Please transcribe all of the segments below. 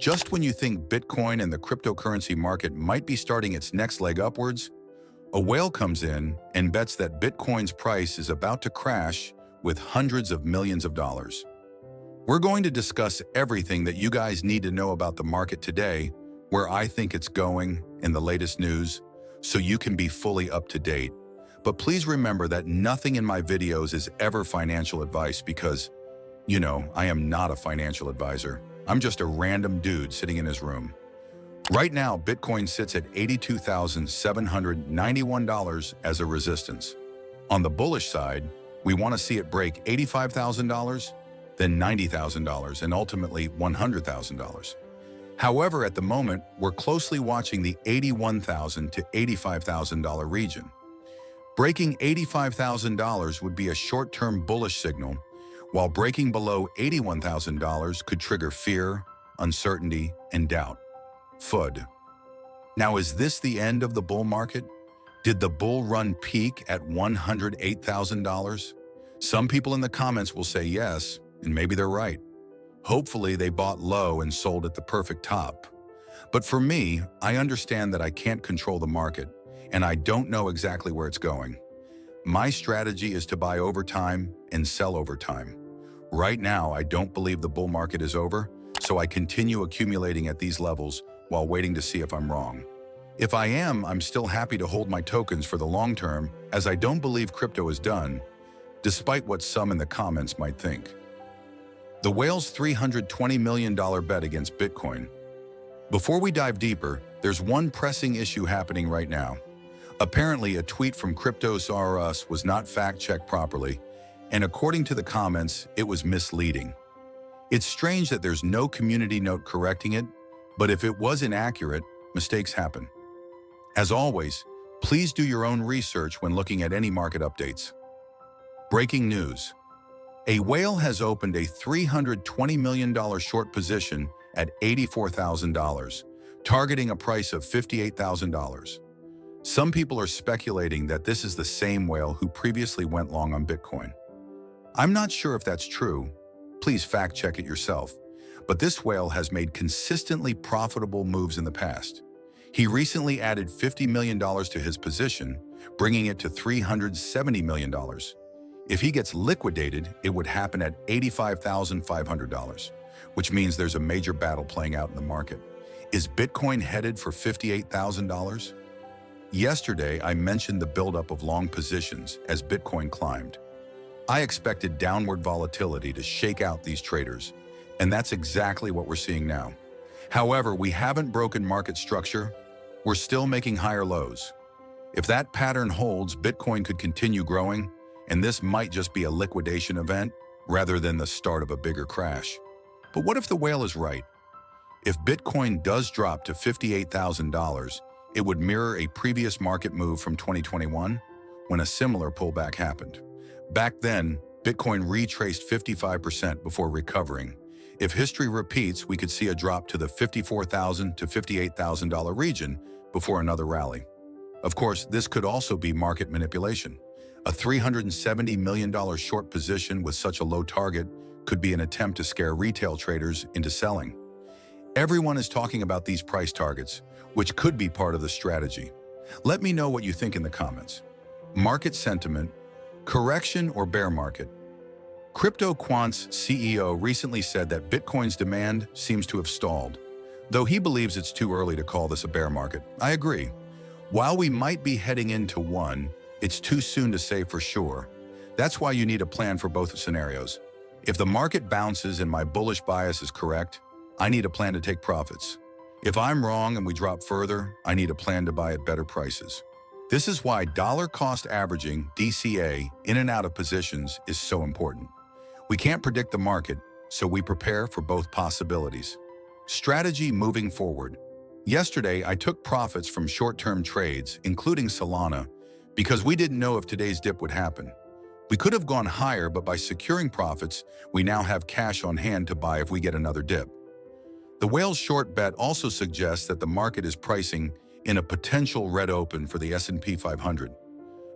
Just when you think Bitcoin and the cryptocurrency market might be starting its next leg upwards, a whale comes in and bets that Bitcoin's price is about to crash with hundreds of millions of dollars. We're going to discuss everything that you guys need to know about the market today, where I think it's going, and the latest news, so you can be fully up to date. But please remember that nothing in my videos is ever financial advice because, I am not a financial advisor. I'm just a random dude sitting in his room. Right now, Bitcoin sits at $82,791 as a resistance. On the bullish side, we want to see it break $85,000, then $90,000, and ultimately $100,000. However, at the moment, we're closely watching the $81,000 to $85,000 region. Breaking $85,000 would be a short-term bullish signal, while breaking below $81,000 could trigger fear, uncertainty, and doubt. FUD. Now, is this the end of the bull market? Did the bull run peak at $108,000? Some people in the comments will say yes, and maybe they're right. Hopefully, they bought low and sold at the perfect top. But for me, I understand that I can't control the market, and I don't know exactly where it's going. My strategy is to buy over time and sell over time. Right now, I don't believe the bull market is over, so I continue accumulating at these levels while waiting to see if I'm wrong. If I am, I'm still happy to hold my tokens for the long term, as I don't believe crypto is done, despite what some in the comments might think. The whale's $320 million bet against Bitcoin. Before we dive deeper, there's one pressing issue happening right now. Apparently, a tweet from Cryptos R Us was not fact-checked properly, and according to the comments, it was misleading. It's strange that there's no community note correcting it, but if it was inaccurate, mistakes happen. As always, please do your own research when looking at any market updates. Breaking news. A whale has opened a $320 million short position at $84,000, targeting a price of $58,000. Some people are speculating that this is the same whale who previously went long on Bitcoin. I'm not sure if that's true. Please fact check it yourself. But this whale has made consistently profitable moves in the past. He recently added $50 million to his position, bringing it to $370 million. If he gets liquidated, it would happen at $85,500, which means there's a major battle playing out in the market. Is Bitcoin headed for $58,000? Yesterday, I mentioned the buildup of long positions as Bitcoin climbed. I expected downward volatility to shake out these traders, and that's exactly what we're seeing now. However, we haven't broken market structure. We're still making higher lows. If that pattern holds, Bitcoin could continue growing, and this might just be a liquidation event rather than the start of a bigger crash. But what if the whale is right? If Bitcoin does drop to $58,000, it would mirror a previous market move from 2021 when a similar pullback happened. Back then, Bitcoin retraced 55% before recovering. If history repeats, we could see a drop to the $54,000 to $58,000 region before another rally. Of course, this could also be market manipulation. A $370 million short position with such a low target could be an attempt to scare retail traders into selling. Everyone is talking about these price targets, which could be part of the strategy. Let me know what you think in the comments. Market sentiment, correction or bear market? CryptoQuant's CEO recently said that Bitcoin's demand seems to have stalled. Though he believes it's too early to call this a bear market, I agree. While we might be heading into one, it's too soon to say for sure. That's why you need a plan for both scenarios. If the market bounces and my bullish bias is correct, I need a plan to take profits. If I'm wrong and we drop further, I need a plan to buy at better prices. This is why dollar cost averaging, DCA, in and out of positions is so important. We can't predict the market, so we prepare for both possibilities. Strategy moving forward. Yesterday, I took profits from short-term trades, including Solana, because we didn't know if today's dip would happen. We could have gone higher, but by securing profits, we now have cash on hand to buy if we get another dip. The whale's short bet also suggests that the market is pricing in a potential red open for the S&P 500.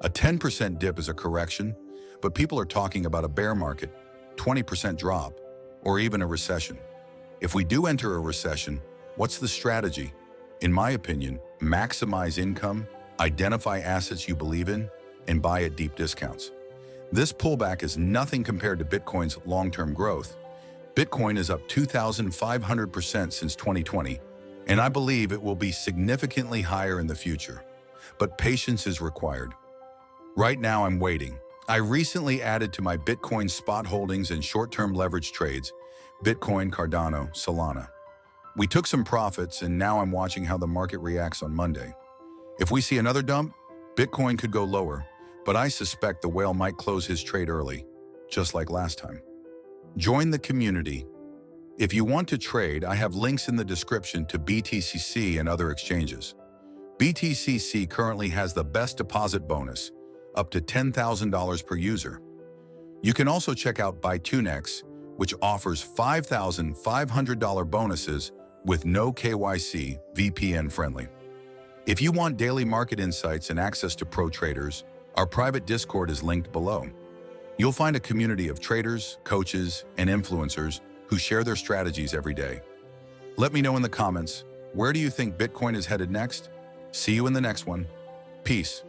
A 10% dip is a correction, but people are talking about a bear market, 20% drop, or even a recession. If we do enter a recession, what's the strategy? In my opinion, maximize income, identify assets you believe in, and buy at deep discounts. This pullback is nothing compared to Bitcoin's long-term growth. Bitcoin is up 2,500% since 2020, and I believe it will be significantly higher in the future. But patience is required. Right now, I'm waiting. I recently added to my Bitcoin spot holdings and short-term leverage trades, Bitcoin, Cardano, Solana. We took some profits, and now I'm watching how the market reacts on Monday. If we see another dump, Bitcoin could go lower, but I suspect the whale might close his trade early, just like last time. Join the community. If you want to trade, I have links in the description to BTC and other exchanges. BTC currently has the best deposit bonus, up to $10,000 per user. You can also check out BuyTuneX, which offers $5,500 bonuses with no KYC, VPN friendly. If you want daily market insights and access to pro traders, our private Discord is linked below. You'll find a community of traders, coaches, and influencers who share their strategies every day. Let me know in the comments, where do you think Bitcoin is headed next? See you in the next one. Peace.